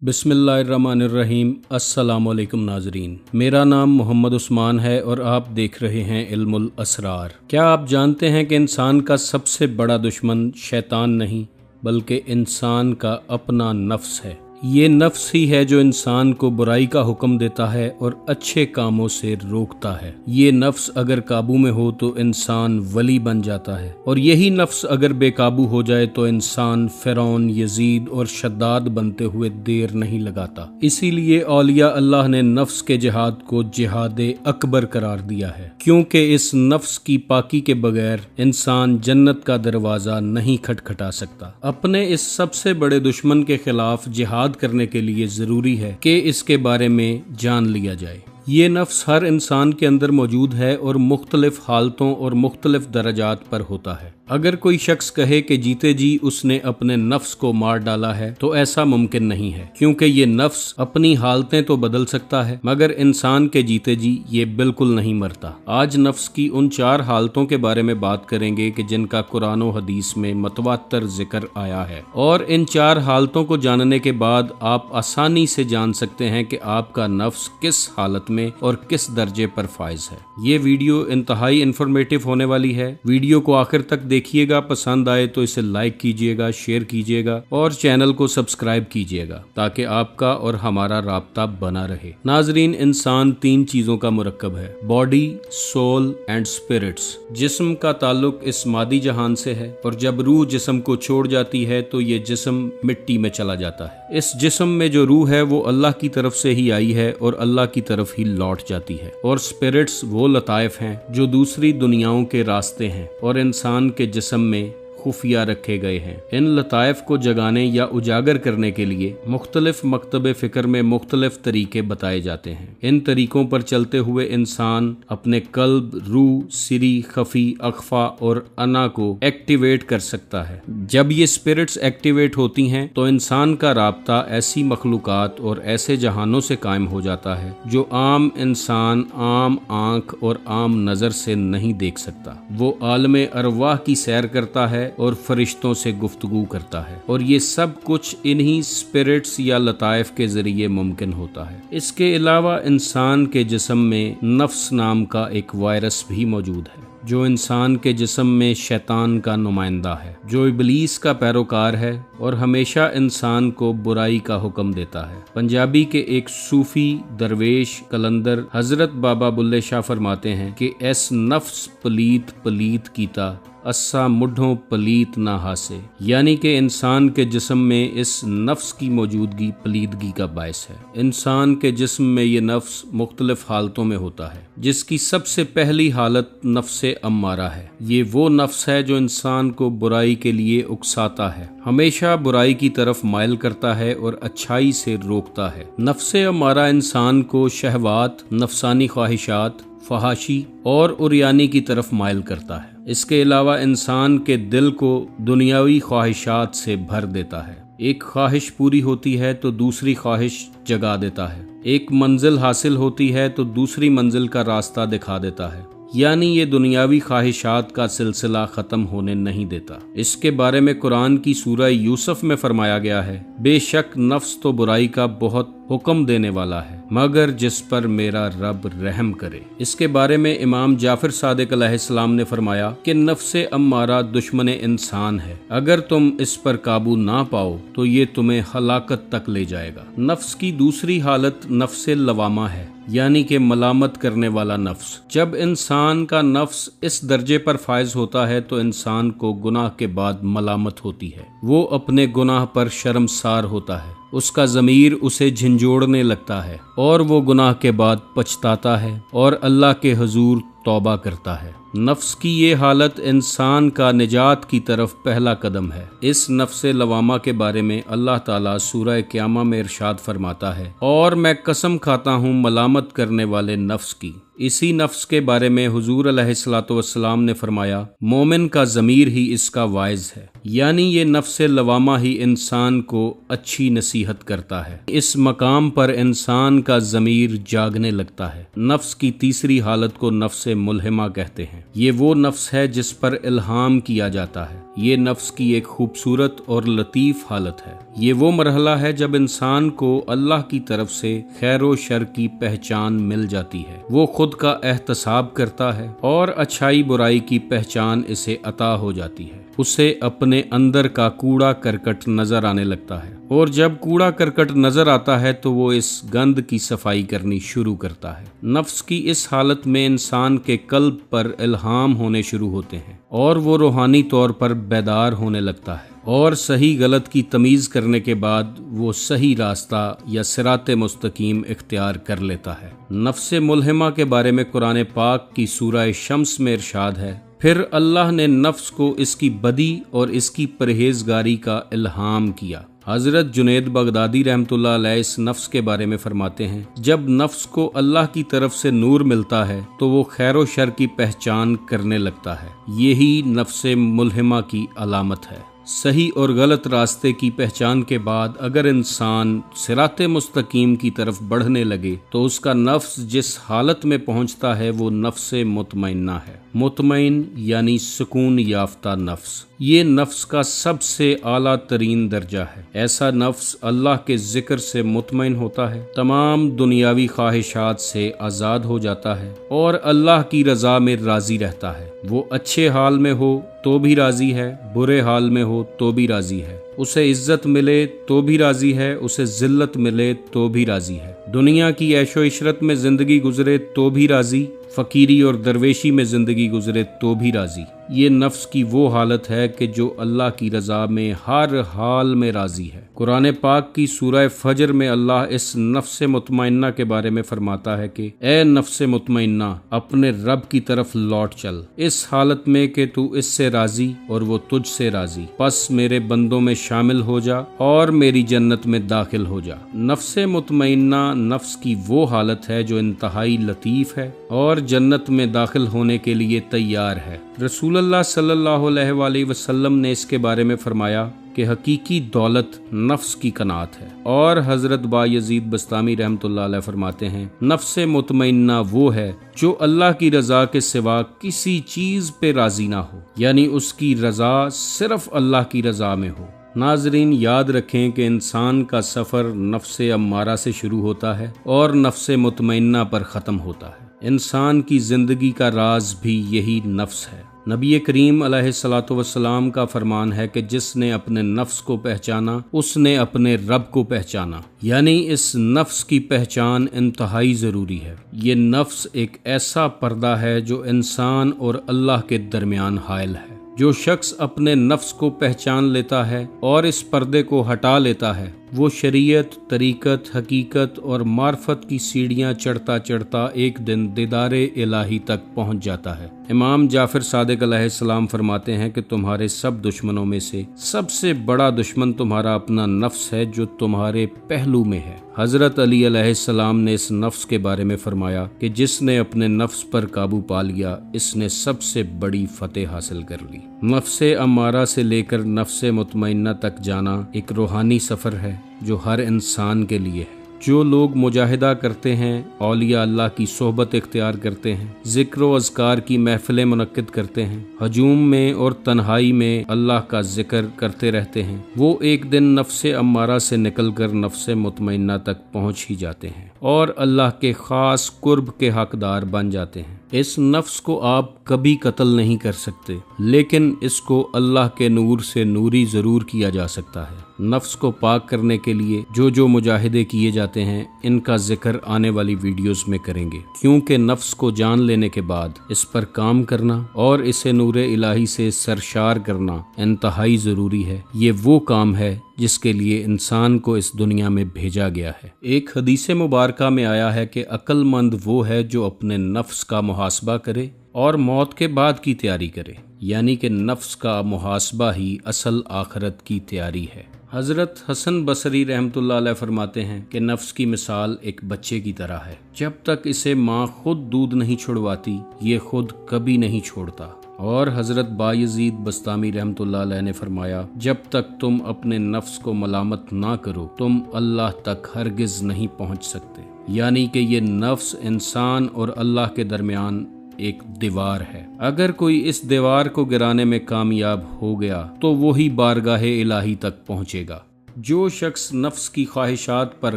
बिस्मिल्लाहिर्रहमानिर्रहीम। अस्सलामुअलैकुम नाजरीन, मेरा नाम मोहम्मद उस्मान है और आप देख रहे हैं इल्मुल असरार। क्या आप जानते हैं कि इंसान का सबसे बड़ा दुश्मन शैतान नहीं बल्कि इंसान का अपना नफ्स है। ये नफ्स ही है जो इंसान को बुराई का हुक्म देता है और अच्छे कामों से रोकता है। ये नफ्स अगर काबू में हो तो इंसान वली बन जाता है, और यही नफ्स अगर बेकाबू हो जाए तो इंसान फिरौन, यजीद और शद्दाद बनते हुए देर नहीं लगाता। इसीलिए औलिया अल्लाह ने नफ्स के जिहाद को जिहाद अकबर करार दिया है, क्योंकि इस नफ्स की पाकी के बगैर इंसान जन्नत का दरवाजा नहीं खटखटा सकता। अपने इस सबसे बड़े दुश्मन के खिलाफ जिहाद करने के लिए जरूरी है कि इसके बारे में जान लिया जाए। ये नफ्स हर इंसान के अंदर मौजूद है और मुख्तलिफ हालतों और मुख्तलिफ दर्जात पर होता है। अगर कोई शख्स कहे कि जीते जी उसने अपने नफ्स को मार डाला है तो ऐसा मुमकिन नहीं है, क्योंकि ये नफ्स अपनी हालतें तो बदल सकता है मगर इंसान के जीते जी ये बिल्कुल नहीं मरता। आज नफ्स की उन 4 हालतों के बारे में बात करेंगे कि जिनका कुरान और हदीस में मतवातर जिक्र आया है, और इन 4 हालतों को जानने के बाद आप आसानी से जान सकते हैं कि आपका नफ्स किस हालत में और किस दर्जे पर फाइज है। ये वीडियो इंतहाई इंफॉर्मेटिव होने वाली है। वीडियो को आखिर तक देखिएगा, पसंद आए तो इसे लाइक कीजिएगा, शेयर कीजिएगा और चैनल को सब्सक्राइब कीजिएगा ताकि आपका और हमारा राब्ता बना रहे। नाजरीन, इंसान 3 चीजों का मुरक्कब है: बॉडी, सोल एंड स्पिरिट्स। जिस्म का ताल्लुक इस मादी जहान से है, और जब रूह जिस्म को छोड़ जाती है तो ये जिस्म मिट्टी में चला जाता है। इस जिस्म में जो रूह है वो अल्लाह की तरफ से ही आई है और अल्लाह की तरफ ही लौट जाती है। और स्पिरिट्स वो लताइफ हैं जो दूसरी दुनियाओं के रास्ते हैं और इंसान के जिस्म में खुफिया रखे गए हैं। इन लताइफ को जगाने या उजागर करने के लिए मुख्तलिफ मकतब फिक्र में मुख्तलिफ तरीके बताए जाते हैं। इन तरीकों पर चलते हुए इंसान अपने कल्ब, रूह, सिरी, खफी, अख्फा और अना को एक्टिवेट कर सकता है। जब ये स्पिरिट्स एक्टिवेट होती हैं तो इंसान का राब्ता ऐसी मखलूकात और ऐसे जहानों से कायम हो जाता है जो आम इंसान आम आंख और आम नजर से नहीं देख सकता। वो आलमे अरवाह की सैर करता है और फरिश्तों से गुफ्तगू करता है, और ये सब कुछ इन्हीं स्पिरिट्स या लताइफ के जरिए मुमकिन होता है। इसके अलावा इंसान के जिस्म में नफ्स नाम का एक वायरस भी मौजूद है जो इंसान के जिस्म में शैतान का नुमाइंदा है, जो इब्लीस का पैरोकार है और हमेशा इंसान को बुराई का हुक्म देता है। पंजाबी के एक सूफी दरवेश कलंदर हजरत बाबा बुल्ले शाह फरमाते हैं कि ऐस नफ्स पलीत पलीत कीता अस्सा मुढ़ों पलीत ना हासे, यानी कि इंसान के जिस्म में इस नफ्स की मौजूदगी पलीदगी का बायस है। इंसान के जिस्म में ये नफ्स मुख्तलिफ हालतों में होता है, जिसकी सबसे पहली हालत नफ्से अम्मारा है। ये वो नफ्स है जो इंसान को बुराई के लिए उकसाता है, हमेशा बुराई की तरफ माइल करता है और अच्छाई से रोकता है। नफ्से अम्मारा इंसान को शहवात, नफसानी ख्वाहिशात, फहाशी और उरियानी की तरफ माइल करता है। इसके अलावा इंसान के दिल को दुनियावी ख्वाहिशात से भर देता है। एक ख्वाहिश पूरी होती है तो दूसरी ख्वाहिश जगा देता है। एक मंजिल हासिल होती है तो दूसरी मंजिल का रास्ता दिखा देता है, यानी ये दुनियावी ख्वाहिशात का सिलसिला खत्म होने नहीं देता। इसके बारे में कुरान की सूरह यूसुफ में फरमाया गया है, बेशक नफ्स तो बुराई का बहुत हुक्म देने वाला है मगर जिस पर मेरा रब रहम करे। इसके बारे में इमाम जाफर सादिक अलैहिस्सलाम ने फरमाया कि नफ्से अम्मारा दुश्मने इंसान है, अगर तुम इस पर काबू ना पाओ तो ये तुम्हें हलाकत तक ले जाएगा। नफ्स की दूसरी हालत नफ्से लवामा है, यानी कि मलामत करने वाला नफ्स। जब इंसान का नफ्स इस दर्जे पर फायज होता है तो इंसान को गुनाह के बाद मलामत होती है। वो अपने गुनाह पर शर्मसार होता है, उसका ज़मीर उसे झंझोड़ने लगता है और वो गुनाह के बाद पछताता है और अल्लाह के हुजूर तौबा करता है। नफ्स की ये हालत इंसान का निजात की तरफ पहला कदम है। इस नफ्से लवामा के बारे में अल्लाह ताला सूरह क़यामा में इरशाद फरमाता है, और मैं कसम खाता हूँ मलामत करने वाले नफ्स की। इसी नफ्स के बारे में हुजूर अलैहिस्सलातु वस्सलाम ने फरमाया, मोमिन का ज़मीर ही इसका वाइज है, यानी ये नफ्से लवामा ही इंसान को अच्छी नसीहत करता है। इस मकाम पर इंसान का ज़मीर जागने लगता है। नफ्स की तीसरी हालत को नफ्से मुल्हिमा कहते हैं। ये वो नफ्स है जिस पर इल्हाम किया जाता है, ये नफ्स की एक खूबसूरत और लतीफ़ हालत है। ये वो मरहला है जब इंसान को अल्लाह की तरफ से खैर व शर की पहचान मिल जाती है। वो खुद का एहतसाब करता है और अच्छाई बुराई की पहचान इसे अता हो जाती है। उसे अपने अंदर का कूड़ा करकट नजर आने लगता है और जब कूड़ा करकट नजर आता है तो वो इस गंद की सफाई करनी शुरू करता है। नफ्स की इस हालत में इंसान के कल्ब पर इल्हाम होने शुरू होते हैं और वो रूहानी तौर पर बेदार होने लगता है और सही गलत की तमीज़ करने के बाद वो सही रास्ता या सिराते मुस्तकीम इख्तियार कर लेता है। नफ्से मुल्हिमा के बारे में कुरान पाक की सूरह शम्स में इरशाद है, फिर अल्लाह ने नफ्स को इसकी बदी और इसकी परहेजगारी का इल्हाम किया। हजरत जुनैद बगदादी रहमतुल्लाह अलैह इस नफ्स के बारे में फरमाते हैं, जब नफ्स को अल्लाह की तरफ से नूर मिलता है तो वो खैर व शर की पहचान करने लगता है। यही नफ्से मुल्हिमा की अलामत है। सही और गलत रास्ते की पहचान के बाद अगर इंसान सिराते मुस्तकीम की तरफ बढ़ने लगे तो उसका नफ्स जिस हालत में पहुंचता है वो नफ्से मुतमइन्ना है। मुतमइन यानी सुकून याफ्ता नफ्स। ये नफ्स का सबसे आला तरीन दर्जा है। ऐसा नफ्स अल्लाह के जिक्र से मुतमइन होता है, तमाम दुनियावी ख्वाहिशात से आज़ाद हो जाता है और अल्लाह की रज़ा में राज़ी रहता है। वो अच्छे हाल में हो तो भी राज़ी है, बुरे हाल में हो तो भी राज़ी है। उसे इज्जत मिले तो भी राज़ी है, उसे जिल्लत मिले तो भी राज़ी है। दुनिया की ऐशो इशरत में ज़िंदगी गुजरे तो भी राज़ी, फ़कीरी और दरवेशी में ज़िंदगी गुजरे तो भी राज़ी। ये नफ्स की वो हालत है कि जो अल्लाह की रज़ा में हर हाल में राज़ी है। कुरान पाक की सूरह फजर में अल्लाह इस नफ्स मुतमइन्ना के बारे में फरमाता है कि ए नफ्स मुतमइन्ना, अपने रब की तरफ लौट चल, इस हालत में कि तू इससे राज़ी और वो तुझसे राज़ी। बस मेरे बंदों में शामिल हो जा और मेरी जन्नत में दाखिल हो जा। नफ्स मुतमइन्ना नफ्स की वो हालत है जो इंतहाई लतीफ़ है और जन्नत में दाखिल होने के लिए तैयार है। रसूलुल्लाह सल्लल्लाहु अलैहि वसल्लम ने इसके बारे में फरमाया कि हकीकी दौलत नफ्स की कनात है। और हजरत बायजीद बस्तामी रहमतुल्लाह अलैह फरमाते हैं, नफ्से मुतमइन्ना वो है जो अल्लाह की रज़ा के सिवा किसी चीज़ पे राज़ी ना हो, यानी उसकी रज़ा सिर्फ अल्लाह की रज़ा में हो। नाजरीन, याद रखें कि इंसान का सफ़र नफ्से अम्मारा से शुरू होता है और नफ्से मुतमइन्ना पर ख़त्म होता है। इंसान की ज़िंदगी का राज भी यही नफ्स है। नबी करीम अलैहिस्सलातु वस्सलाम का फरमान है कि जिसने अपने नफ्स को पहचाना उसने अपने रब को पहचाना, यानी इस नफ्स की पहचान इंतहाई ज़रूरी है। ये नफ्स एक ऐसा पर्दा है जो इंसान और अल्लाह के दरमियान हायल है। जो शख्स अपने नफ्स को पहचान लेता है और इस पर्दे को हटा लेता है वो शरीयत, तरीकत, हकीकत और मार्फत की सीढ़ियाँ चढ़ता चढ़ता एक दिन दीदारे इलाही तक पहुँच जाता है। इमाम जाफर सादिक अलैहिस्सलाम फरमाते हैं कि तुम्हारे सब दुश्मनों में से सबसे बड़ा दुश्मन तुम्हारा अपना नफ्स है जो तुम्हारे पहलू में है। हजरत अली अलैहिस्सलाम ने इस नफ्स के बारे में फरमाया कि जिसने अपने नफ्स पर काबू पा लिया इसने सबसे बड़ी फतेह हासिल कर ली। नफ्से अम्मारा से लेकर नफ्से मुतमइन्ना तक जाना एक रूहानी सफ़र है जो हर इंसान के लिए है। जो लोग मुजाहिदा करते हैं, औलिया अल्लाह की सोहबत इख्तियार करते हैं, ज़िक्र व अज़कार की महफ़िलें मुनक्किद करते हैं, हजूम में और तन्हाई में अल्लाह का जिक्र करते रहते हैं, वो एक दिन नफ्से अम्मारा से निकल कर नफ्से मुतमइन्ना तक पहुँच ही जाते हैं और अल्लाह के ख़ास कुर्ब के हकदार बन जाते हैं। इस नफ्स को आप कभी कत्ल नहीं कर सकते, लेकिन इसको अल्लाह के नूर से नूरी ज़रूर किया जा सकता है। नफ्स को पाक करने के लिए जो मुजाहिदे किए जाते हैं इनका जिक्र आने वाली वीडियोस में करेंगे, क्योंकि नफ्स को जान लेने के बाद इस पर काम करना और इसे नूरे इलाही से सरशार करना इंतहाई ज़रूरी है। ये वो काम है जिसके लिए इंसान को इस दुनिया में भेजा गया है। एक हदीस मुबारका में आया है कि अक्लमंद वो है जो अपने नफ्स का मुहासबा करे और मौत के बाद की तैयारी करे, यानी कि नफ्स का मुहासबा ही असल आखिरत की तैयारी है। हज़रत हसन बसरी रहमतुल्लाह अलैह फरमाते हैं कि नफ्स की मिसाल एक बच्चे की तरह है। जब तक इसे माँ खुद दूध नहीं छुड़वाती ये खुद कभी नहीं छोड़ता। और हज़रत बायजीद बस्तामी रहमतुल्लाह अलैह ने फरमाया, जब तक तुम अपने नफ्स को मलामत ना करो तुम अल्लाह तक हरगिज़ नहीं पहुँच सकते। यानी कि ये नफ्स इंसान और अल्लाह के दरमियान एक दीवार है। अगर कोई इस दीवार को गिराने में कामयाब हो गया तो वही बारगाहे इलाही तक पहुंचेगा। जो शख्स नफ्स की ख्वाहिशात पर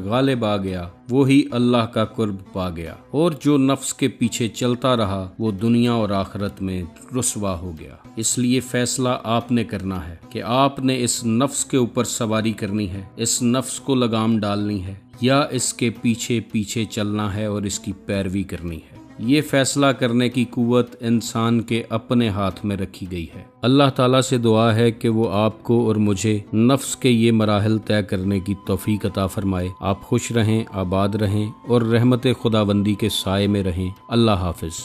गालिब आ गया वही अल्लाह का कुर्ब पा गया, और जो नफ्स के पीछे चलता रहा वो दुनिया और आखिरत में रुस्वा हो गया। इसलिए फैसला आपने करना है कि आपने इस नफ्स के ऊपर सवारी करनी है, इस नफ्स को लगाम डालनी है, या इसके पीछे पीछे चलना है और इसकी पैरवी करनी है। ये फैसला करने की कुव्वत इंसान के अपने हाथ में रखी गई है। अल्लाह ताला से दुआ है कि वो आपको और मुझे नफ्स के ये मराहल तय करने की तौफीक अता फरमाए। आप खुश रहें, आबाद रहें और रहमत खुदाबंदी के साए में रहें। अल्लाह हाफिज।